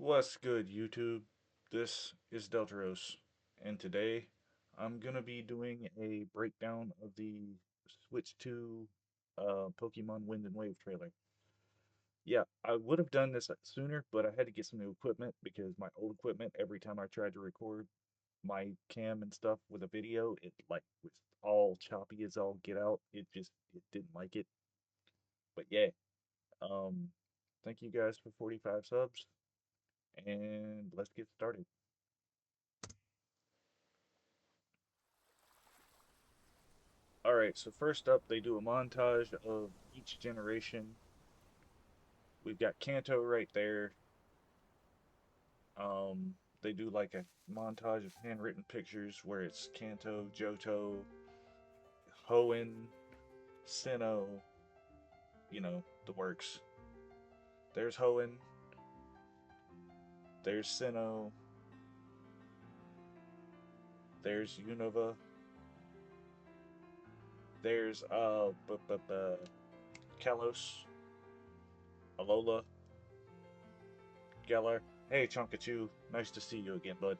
What's good, YouTube? This is Delteros, and today I'm gonna be doing a breakdown of the Switch 2 Pokemon Wind and Wave trailer. Yeah, I would have done this sooner, but I had to get some new equipment because my old equipment, every time I tried to record my cam and stuff with a video, it like was all choppy as all get out. It didn't like it. But yeah, um, thank you guys for 45 subs, and let's get started. All right, so first up, they do a montage of each generation. We've got Kanto right there. They do like a montage of handwritten pictures where it's Kanto, Johto, Hoenn, Sinnoh, the works. There's Hoenn, there's Sinnoh, there's Unova, there's Kalos, Alola, Geller. Hey Chonkachu, nice to see you again, bud.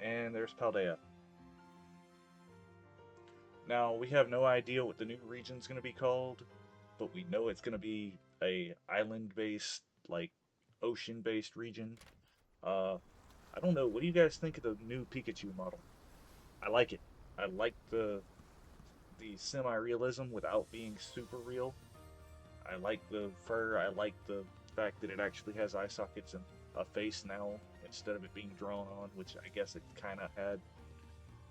And there's Paldea. Now, we have no idea what the new region's going to be called, but we know it's going to be a island-based, like ocean-based region. Uh, I don't know. What do you guys think of the new Pikachu model? I like it. I like the semi-realism without being super real. I like the fur. I like the fact that it actually has eye sockets and a face now instead of it being drawn on, which I guess it kind of had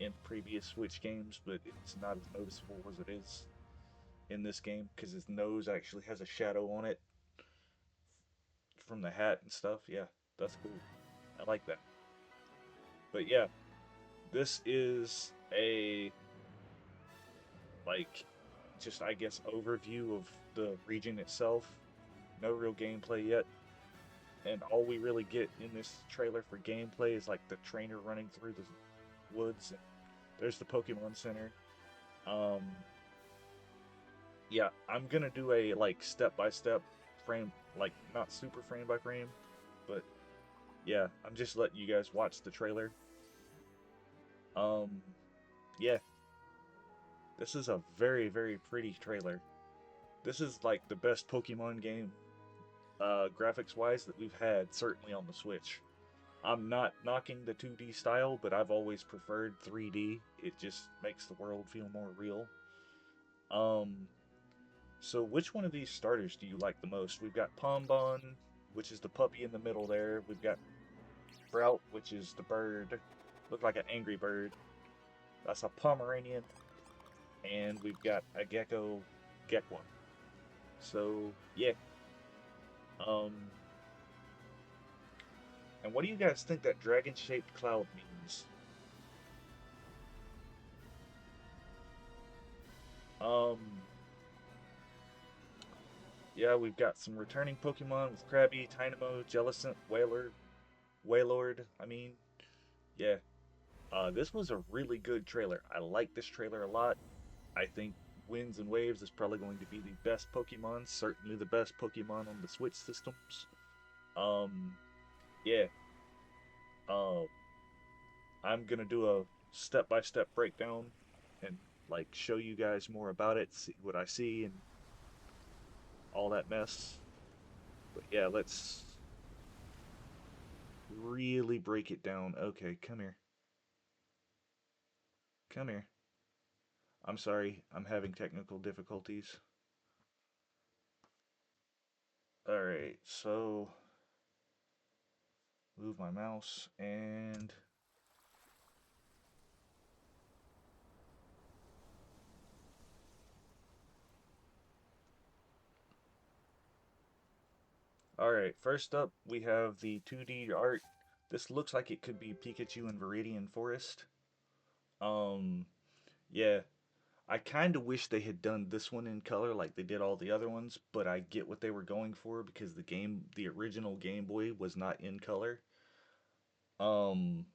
in previous Switch games, but it's not as noticeable as it is in this game because his nose actually has a shadow on it from the hat and stuff. Yeah, that's cool. I like that. But yeah, this is a like just I guess overview of the region itself. No real gameplay yet. And all we really get in this trailer for gameplay is like the trainer running through the woods. And there's the Pokemon Center. Um, yeah, I'm gonna do a like step by step frame, like not super frame by frame, but yeah, I'm just letting you guys watch the trailer. Um, yeah, this is a very, very pretty trailer. This is like the best Pokemon game, graphics wise, that we've had, certainly on the Switch. I'm not knocking the 2D style, but I've always preferred 3D. It just makes the world feel more real. Um, so which one of these starters do you like the most? We've got Pombon, which is the puppy in the middle there. We've got Sprout, which is the bird. Look like an angry bird. That's a Pomeranian. And we've got a Gecko Gekwa. So, yeah. Um, and what do you guys think that dragon-shaped cloud means? Um, yeah, we've got some returning Pokemon with Krabby, Tynamo, Jellicent, Wailord, I mean. Yeah. This was a really good trailer. I like this trailer a lot. I think Winds and Waves is probably going to be the best Pokemon, certainly the best Pokemon on the Switch systems. Um, yeah. Uh, I'm gonna do a step-by-step breakdown and like show you guys more about it, see what I see and all that mess. But yeah, let's really break it down. Okay, come here. Come here. I'm sorry, I'm having technical difficulties. Alright, so move my mouse and alright, first up we have the 2D art. This looks like it could be Pikachu in Viridian Forest. Um, yeah, I kind of wish they had done this one in color like they did all the other ones, but I get what they were going for because the original Game Boy was not in color. Um,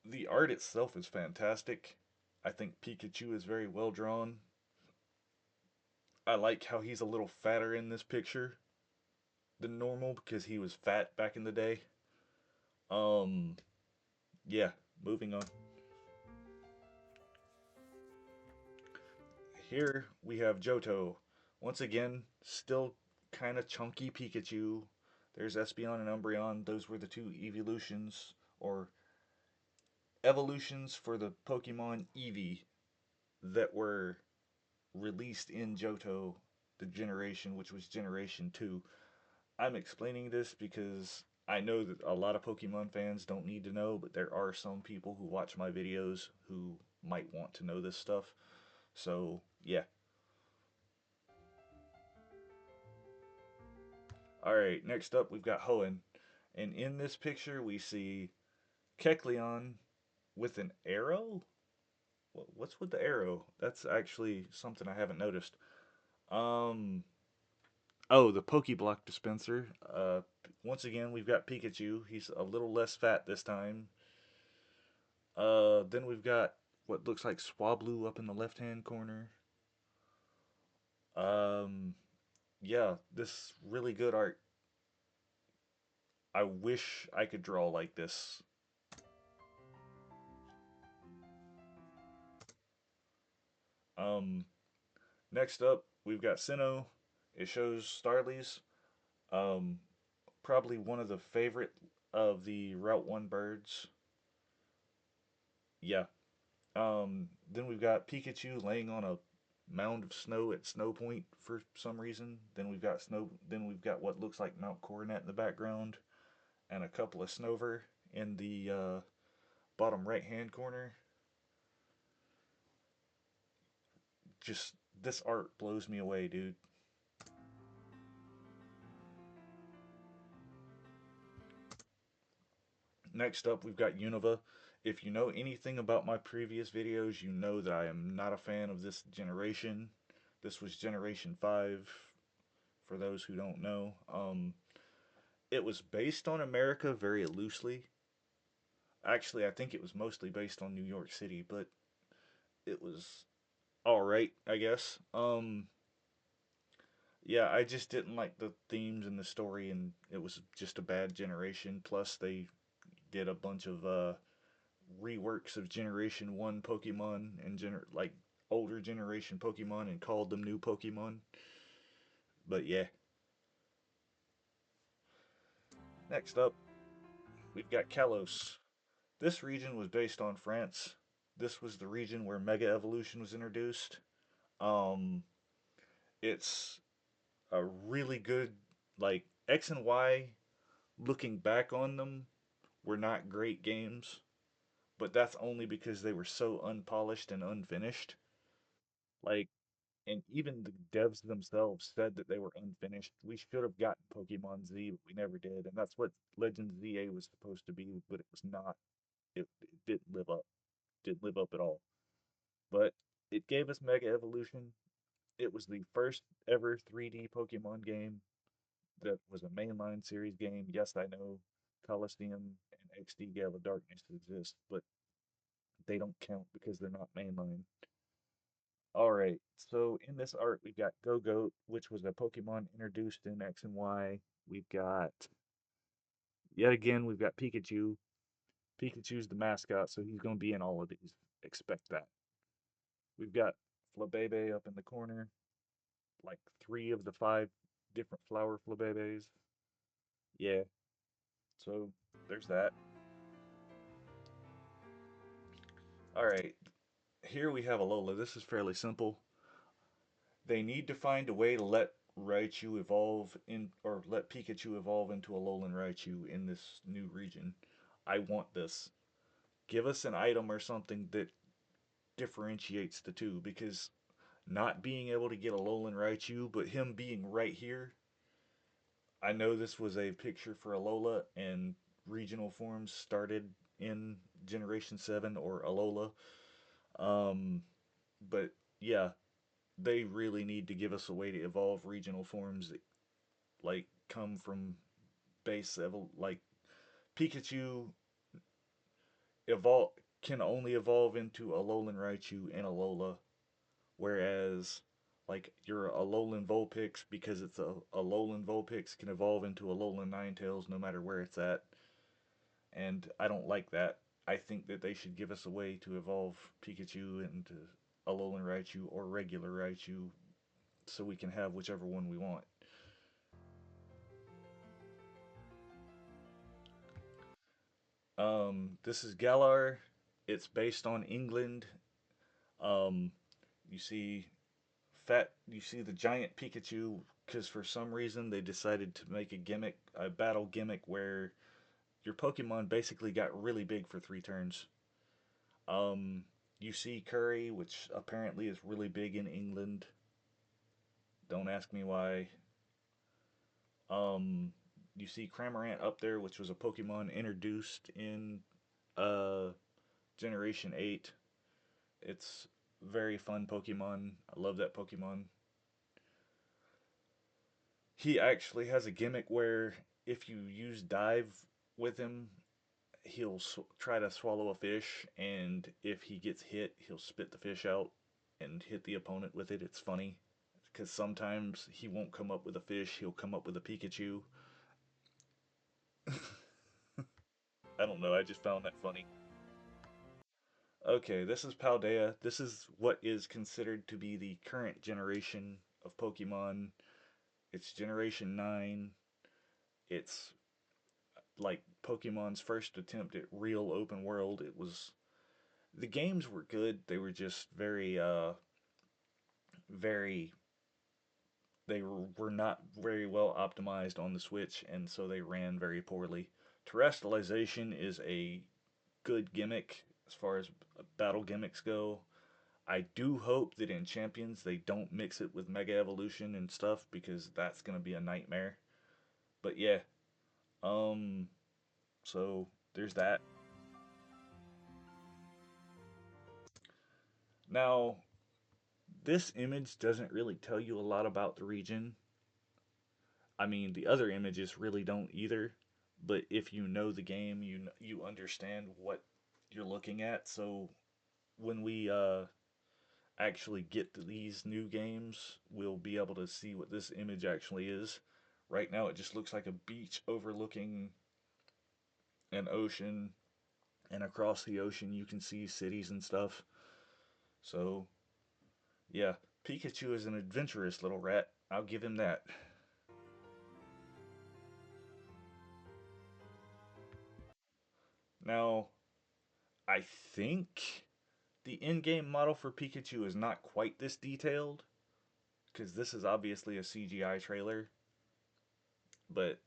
the art itself is fantastic. I think Pikachu is very well drawn. I like how he's a little fatter in this picture the normal because he was fat back in the day. Um, yeah, moving on. Here we have Johto. Once again, still kind of chunky Pikachu. There's Espeon and Umbreon. Those were the two evolutions or evolutions for the Pokemon Eevee that were released in Johto, the generation which was Generation 2. I'm explaining this because I know that a lot of Pokemon fans don't need to know, but there are some people who watch my videos who might want to know this stuff. So, yeah. Alright, next up we've got Hoenn. And in this picture we see Kecleon with an arrow? What's with the arrow? That's actually something I haven't noticed. Um, oh, the Pokeblock dispenser. Once again, we've got Pikachu. He's a little less fat this time. Then we've got what looks like Swablu up in the left-hand corner. Um, yeah, this really good art. I wish I could draw like this. Um, Next up, we've got Sinnoh. It shows Starly's. Um, Probably one of the favorite of the Route 1 birds. Yeah. Then we've got Pikachu laying on a mound of snow at Snow Point for some reason. Then we've got what looks like Mount Coronet in the background, and a couple of Snover in the bottom right hand corner. Just this art blows me away, dude. Next up, we've got Unova. If you know anything about my previous videos, you know that I am not a fan of this generation. This was Generation 5, for those who don't know. It was based on America very loosely. Actually, I think it was mostly based on New York City, but it was alright, I guess. Yeah, I just didn't like the themes and the story, and it was just a bad generation. Plus, they did a bunch of reworks of Generation 1 Pokemon and like older generation Pokemon and called them new Pokemon. But yeah, next up, we've got Kalos. This region was based on France. This was the region where Mega Evolution was introduced. Um, it's a really good, like, X and Y, looking back on them, were not great games, but that's only because they were so unpolished and unfinished. Like, and even the devs themselves said that they were unfinished. We should have gotten Pokemon Z, but we never did, and that's what Legend ZA was supposed to be, but it was not. It didn't live up. Didn't live up at all. But it gave us Mega Evolution. It was the first ever 3D Pokemon game that was a mainline series game. Yes, I know Coliseum and XD Gala Darkness exist, but they don't count because they're not mainline. All right, so in this art, we've got Go-Goat, which was a Pokemon introduced in X and Y. We've got, yet again, we've got Pikachu. Pikachu's the mascot, so he's going to be in all of these. Expect that. We've got Flabebe up in the corner, like three of the five different flower Flabebes. Yeah, so there's that. All right, here we have Alola. This is fairly simple. They need to find a way to let Raichu evolve in, or let Pikachu evolve into a Alolan Raichu in this new region. I want this. Give us an item or something that differentiates the two, because not being able to get a Alolan Raichu, but him being right here, I know this was a picture for Alola, and regional forms started in Generation 7 or Alola. Um, but yeah, they really need to give us a way to evolve regional forms that like come from like Pikachu evolve can only evolve into Alolan Raichu and Alola, whereas Like your Alolan Vulpix, because it's a Alolan Vulpix can evolve into Alolan Ninetales no matter where it's at, and I don't like that. I think that they should give us a way to evolve Pikachu into Alolan Raichu or regular Raichu so we can have whichever one we want. This is Galar. It's based on England. Um, you see you see the giant Pikachu because for some reason they decided to make a battle gimmick where your Pokemon basically got really big for 3 turns. Um, you see Curry, which apparently is really big in England. Don't ask me why. Um, you see Cramorant up there, which was a Pokemon introduced in uh Generation 8. It's very fun Pokemon. I love that Pokemon. He actually has a gimmick where if you use dive with him, he'll try to swallow a fish, and if he gets hit, he'll spit the fish out and hit the opponent with it. It's funny because sometimes he won't come up with a fish, he'll come up with a Pikachu. I don't know, I just found that funny. Okay, this is Paldea. This is what is considered to be the current generation of Pokemon. It's Generation 9. It's like Pokemon's first attempt at real open world. It was the games were good. They were just very were not very well optimized on the Switch, and so they ran very poorly. Terrestrialization is a good gimmick as far as battle gimmicks go. I do hope that in Champions they don't mix it with Mega Evolution and stuff because that's gonna be a nightmare. But yeah, um, so there's that. Now, this image doesn't really tell you a lot about the region. I mean, the other images really don't either. But if you know the game, you understand what you're looking at. So when we actually get to these new games, we'll be able to see what this image actually is. Right now, it just looks like a beach overlooking an ocean, and across the ocean, you can see cities and stuff. So, yeah, Pikachu is an adventurous little rat. I'll give him that. Now, I think the in-game model for Pikachu is not quite this detailed because this is obviously a CGI trailer, but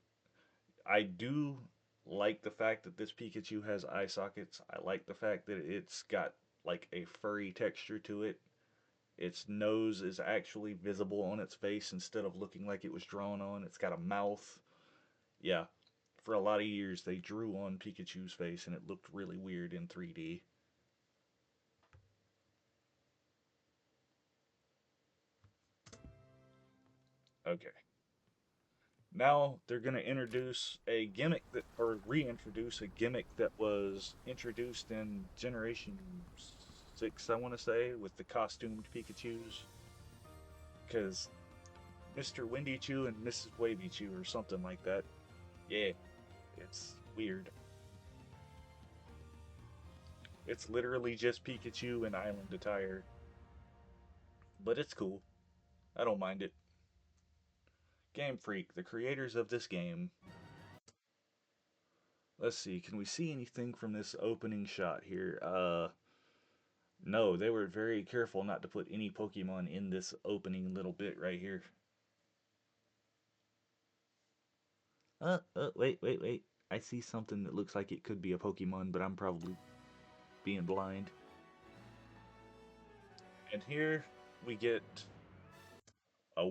I do like the fact that this Pikachu has eye sockets. I like the fact that it's got like a furry texture to it. Its nose is actually visible on its face instead of looking like it was drawn on. It's got a mouth. Yeah, for a lot of years they drew on Pikachu's face and it looked really weird in 3D. Okay. Now they're going to introduce a gimmick that, or reintroduce a gimmick that was introduced in Generation 6, I want to say, with the costumed Pikachus. Because Mr. Windy Chew and Mrs. Wavy Chew, or something like that. Yeah, it's weird. It's literally just Pikachu in island attire, but it's cool. I don't mind it. Game Freak, the creators of this game. Let's see, can we see anything from this opening shot here? No, they were very careful not to put any Pokemon in this opening little bit right here. Wait. I see something that looks like it could be a Pokemon, but I'm probably being blind. And here we get a.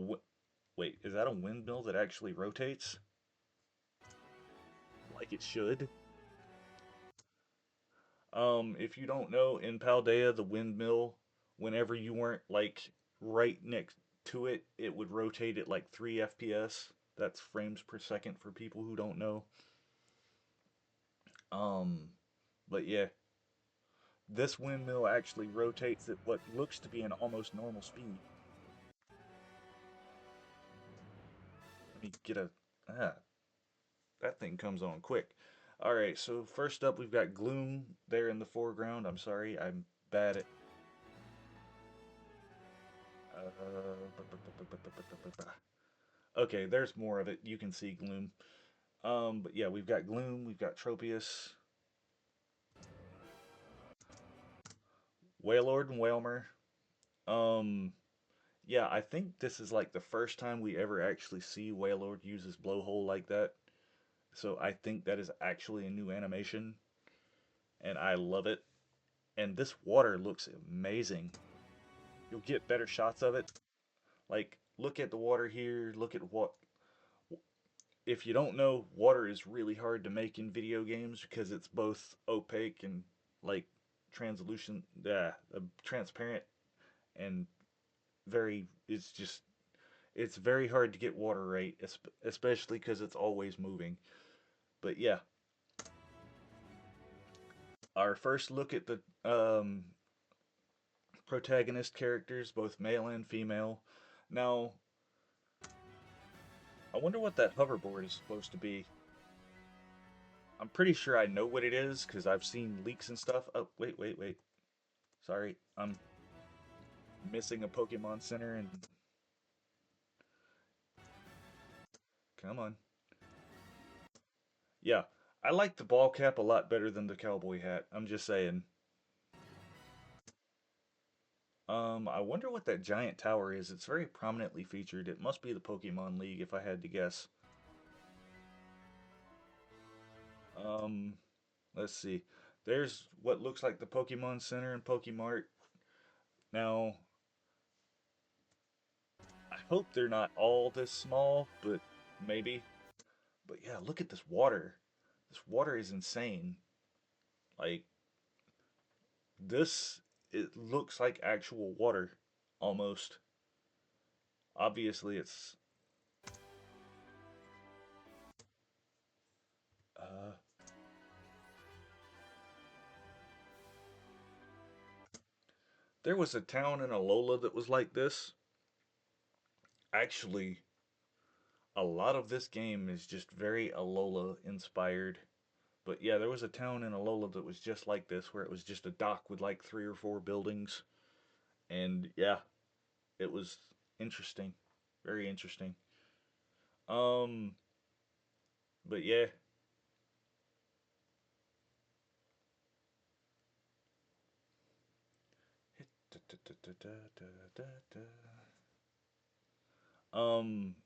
Wait, is that a windmill that actually rotates? Like it should? If you don't know, in Paldea, the windmill, whenever you weren't like right next to it, it would rotate at like 3 FPS. That's frames per second for people who don't know. Um, but yeah, this windmill actually rotates at what looks to be an almost normal speed. me get a ah, that thing comes on quick. All right, so first up we've got Gloom there in the foreground. I'm sorry, I'm bad at. Okay, there's more of it. You can see Gloom. But yeah, we've got Gloom, we've got Tropius, Wailord, and Wailmer. Um, yeah, I think this is like the first time we ever actually see Wailord use his blowhole like that. So I think that is actually a new animation, and I love it. And this water looks amazing. You'll get better shots of it. Like, look at the water here. Look at what. If you don't know, water is really hard to make in video games because it's both opaque and like translucent, transparent, and very. It's just it's very hard to get water right, especially because it's always moving. But yeah, our first look at the protagonist characters, both male and female. Now, I wonder what that hoverboard is supposed to be. I'm pretty sure I know what it is because I've seen leaks and stuff. Oh, wait, wait, wait. Sorry, I'm missing a Pokemon Center and come on. Yeah, I like the ball cap a lot better than the cowboy hat. I'm just saying. I wonder what that giant tower is. It's very prominently featured. It must be the Pokemon League if I had to guess. Um, let's see. There's what looks like the Pokemon Center and Pokemart. Now, I hope they're not all this small, but maybe. But yeah, look at this water. This water is insane. Like this it looks like actual water almost. Obviously it's uh there was a town in Alola that was like this. Actually, a lot of this game is just very Alola inspired. But yeah, there was a town in Alola that was just like this, where it was just a dock with like three or four buildings. And yeah, it was interesting. Very interesting. Um, but yeah.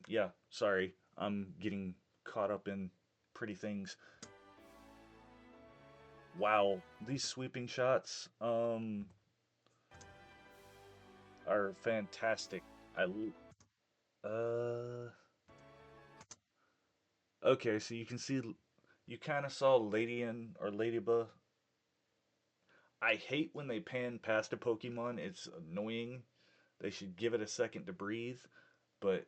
Yeah, sorry. I'm getting caught up in pretty things. Wow, these sweeping shots are fantastic. I uh okay, so you can see you kind of saw Ladian or Ladybug. I hate when they pan past a Pokemon. It's annoying. They should give it a second to breathe. But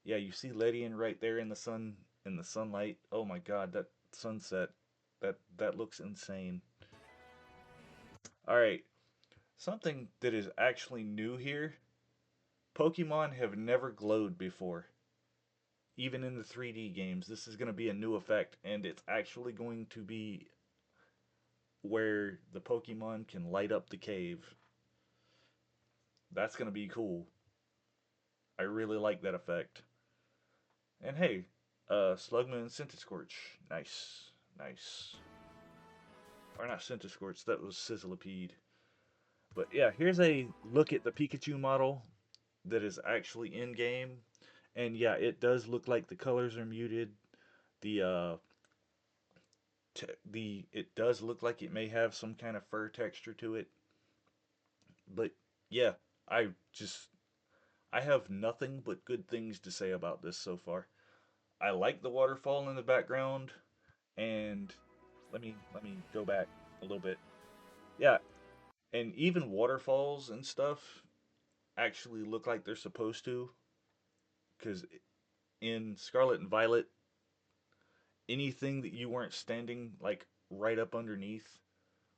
yeah, you see Ledian right there in the sun in the sunlight. Oh my god, that sunset. That looks insane. All right, something that is actually new here. Pokemon have never glowed before. Even in the 3D games, this is going to be a new effect and it's actually going to be where the Pokemon can light up the cave. That's going to be cool. I really like that effect. And hey, Slugma and Centiskorch. Nice. Nice. Or not Centiskorch, that was Sizzlipede. But yeah, here's a look at the Pikachu model that is actually in game. And yeah, it does look like the colors are muted. The it does look like it may have some kind of fur texture to it. But yeah, I just I have nothing but good things to say about this so far. I like the waterfall in the background and let me go back a little bit. Yeah, and even waterfalls and stuff actually look like they're supposed to because in Scarlet and Violet, anything that you weren't standing like right up underneath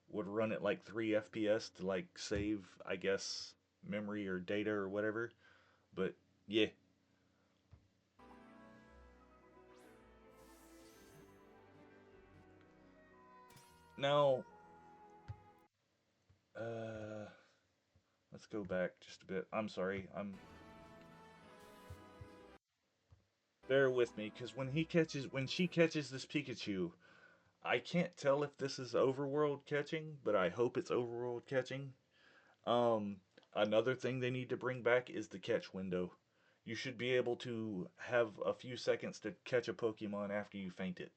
would run at like 3 FPS to like save, I guess, memory or data or whatever. But yeah, Now, uh, let's go back just a bit. I'm sorry. Bear with me, because when she catches this Pikachu, I can't tell if this is overworld catching, but I hope it's overworld catching. Um, Another thing they need to bring back is the catch window. You should be able to have a few seconds to catch a Pokemon after you faint it.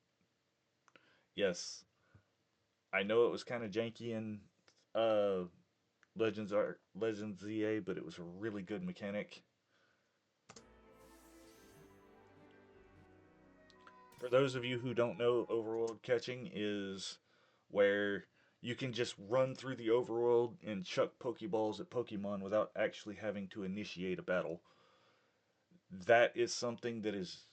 Yes, I know it was kind of janky in uh, Legends ZA, but it was a really good mechanic. For those of you who don't know, overworld catching is where you can just run through the overworld and chuck Pokeballs at Pokemon without actually having to initiate a battle. That is something that is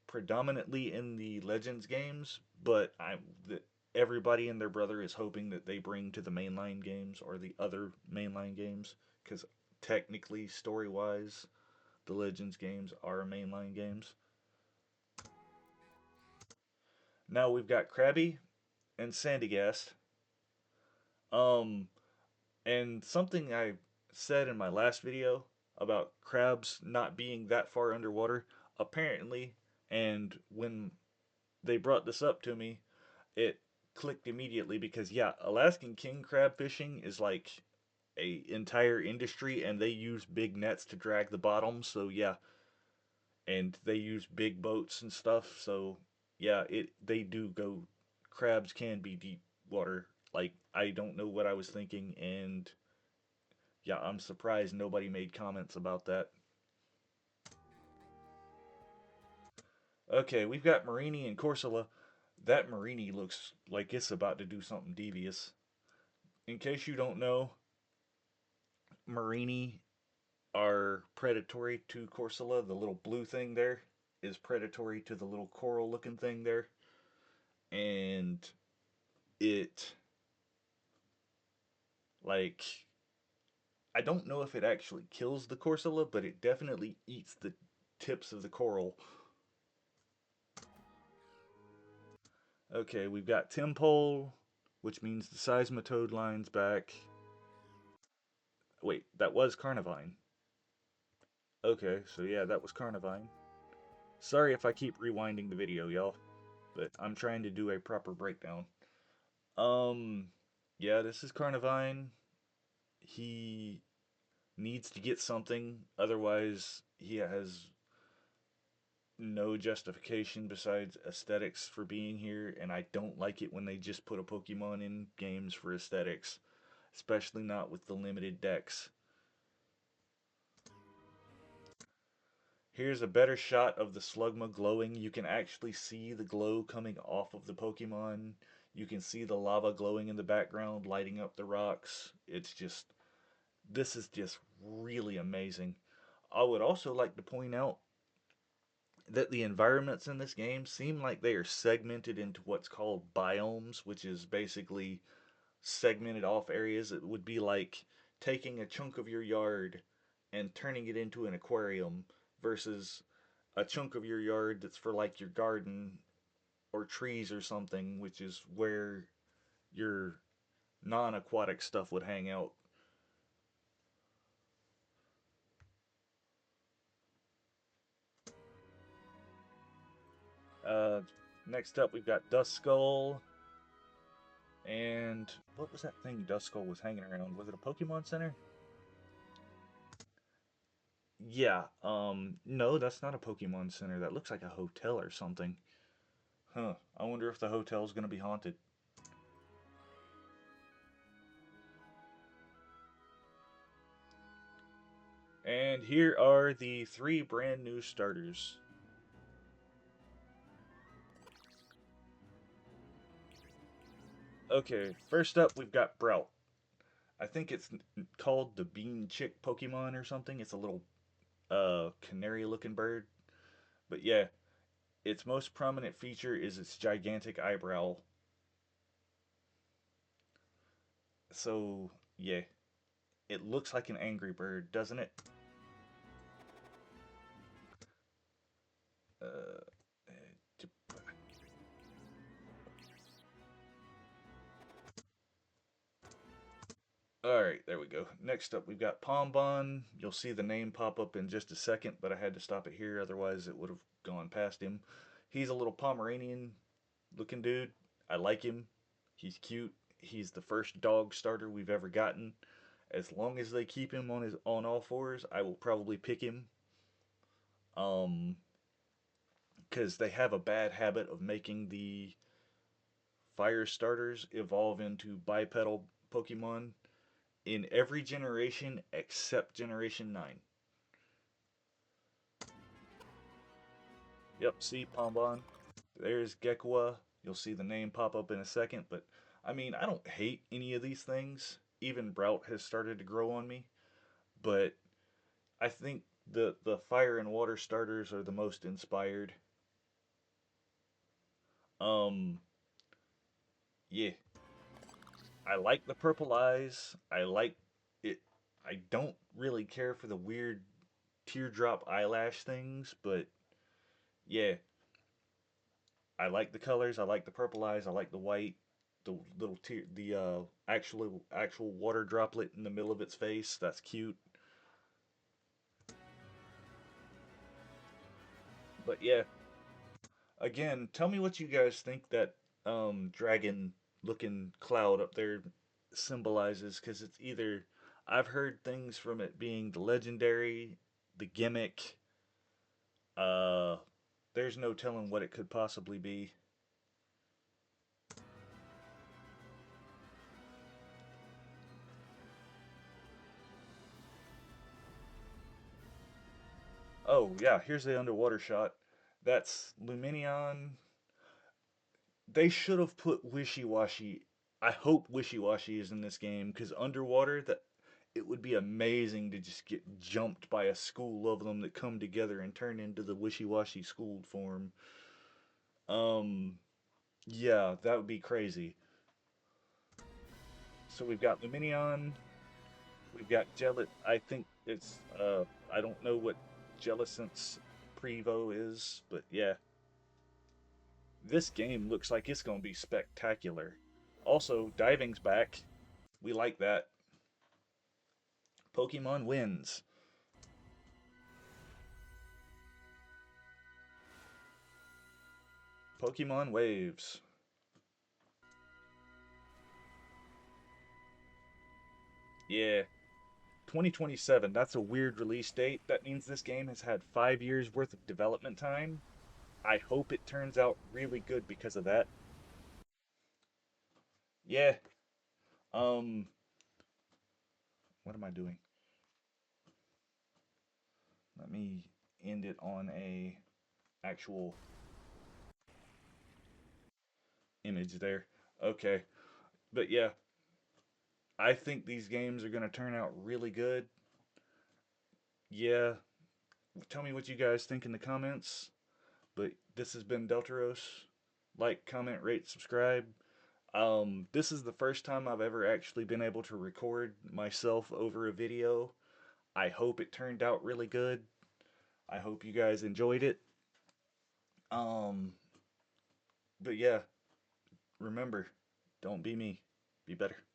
predominantly in the Legends games, but everybody and their brother is hoping that they bring to the mainline games or the other mainline games, because technically, story wise, the Legends games are mainline games. Now we've got Krabby and Sandygast. Um, and something I said in my last video about crabs not being that far underwater, apparently, and when they brought this up to me, it clicked immediately because yeah, Alaskan king crab fishing is like a entire industry and they use big nets to drag the bottom, so yeah, and they use big boats and stuff, so yeah, it they do go crabs can be deep water. Like I don't know what I was thinking, and yeah, I'm surprised nobody made comments about that. Okay, we've got Marini and Corsola. That Marini looks like it's about to do something devious. In case you don't know, Marini are predatory to Corsola. The little blue thing there is predatory to the little coral looking thing there. And it, like, I don't know if it actually kills the Corsola, but it definitely eats the tips of the coral. Okay, we've got Timpole, which means the Seismitoad line's back. Wait, that was Carnivine. Okay, so yeah, that was Carnivine. Sorry if I keep rewinding the video, y'all, but I'm trying to do a proper breakdown. Um, yeah, this is Carnivine. He needs to get something, otherwise he has no justification besides aesthetics for being here, and I don't like it when they just put a Pokemon in games for aesthetics, especially not with the limited decks. Here's a better shot of the Slugma glowing. You can actually see the glow coming off of the Pokemon. You can see the lava glowing in the background, lighting up the rocks. This is just really amazing. I would also like to point out that the environments in this game seem like they are segmented into what's called biomes, which is basically segmented off areas. It would be like taking a chunk of your yard and turning it into an aquarium versus a chunk of your yard that's for like your garden or trees or something, which is where your non aquatic stuff would hang out. Uh, Next up, we've got Duskull. And what was that thing Duskull was hanging around? Was it a Pokemon Center? Yeah, no, that's not a Pokemon Center. That looks like a hotel or something. Huh, I wonder if the hotel's gonna be haunted. And here are the three brand new starters. Okay, first up we've got Brout. I think it's called the Bean Chick Pokemon or something. It's a little canary looking bird. But yeah, its most prominent feature is its gigantic eyebrow. So, yeah, it looks like an angry bird, doesn't it? Uh, All right, there we go. Next up, we've got Pombon. You'll see the name pop up in just a second, but I had to stop it here, otherwise it would have gone past him. He's a little Pomeranian looking dude. I like him. He's cute. He's the first dog starter we've ever gotten. As long as they keep him on all fours, I will probably pick him. Um, because they have a bad habit of making the fire starters evolve into bipedal Pokemon in every generation except Generation 9. Yep, see Pombon. There's Gekua. You'll see the name pop up in a second, but I mean, I don't hate any of these things. Even Brout has started to grow on me, but I think the fire and water starters are the most inspired. Um, yeah, I like the purple eyes. I like it. I don't really care for the weird teardrop eyelash things, but yeah, I like the colors. I like the purple eyes. I like the white, the little tear, the actual water droplet in the middle of its face. That's cute. But yeah, again, tell me what you guys think that dragon looking cloud up there symbolizes, because it's either I've heard things from it being the legendary, the gimmick. Uh, there's no telling what it could possibly be. Oh yeah, here's the underwater shot. That's Luminion. They should have put Wishy Washy. I hope Wishy Washy is in this game because underwater, that it would be amazing to just get jumped by a school of them that come together and turn into the Wishy Washy schooled form. Um, yeah, that would be crazy. So we've got Luminion, we've got Jellit. I think it's I don't know what Jellicent's Prevo is, but yeah, this game looks like it's gonna be spectacular. Also, diving's back. We like that. Pokemon wins. Pokemon waves. Yeah. 2027. That's a weird release date. That means this game has had 5 years worth of development time. I hope it turns out really good because of that. Yeah. Um. What am I doing? Let me end it on a actual image there. Okay. But yeah, I think these games are going to turn out really good. Yeah. Tell me what you guys think in the comments. But this has been Delteros. Like, comment, rate, subscribe. This is the first time I've ever actually been able to record myself over a video. I hope it turned out really good. I hope you guys enjoyed it. Um, but yeah, remember, don't be me. Be better.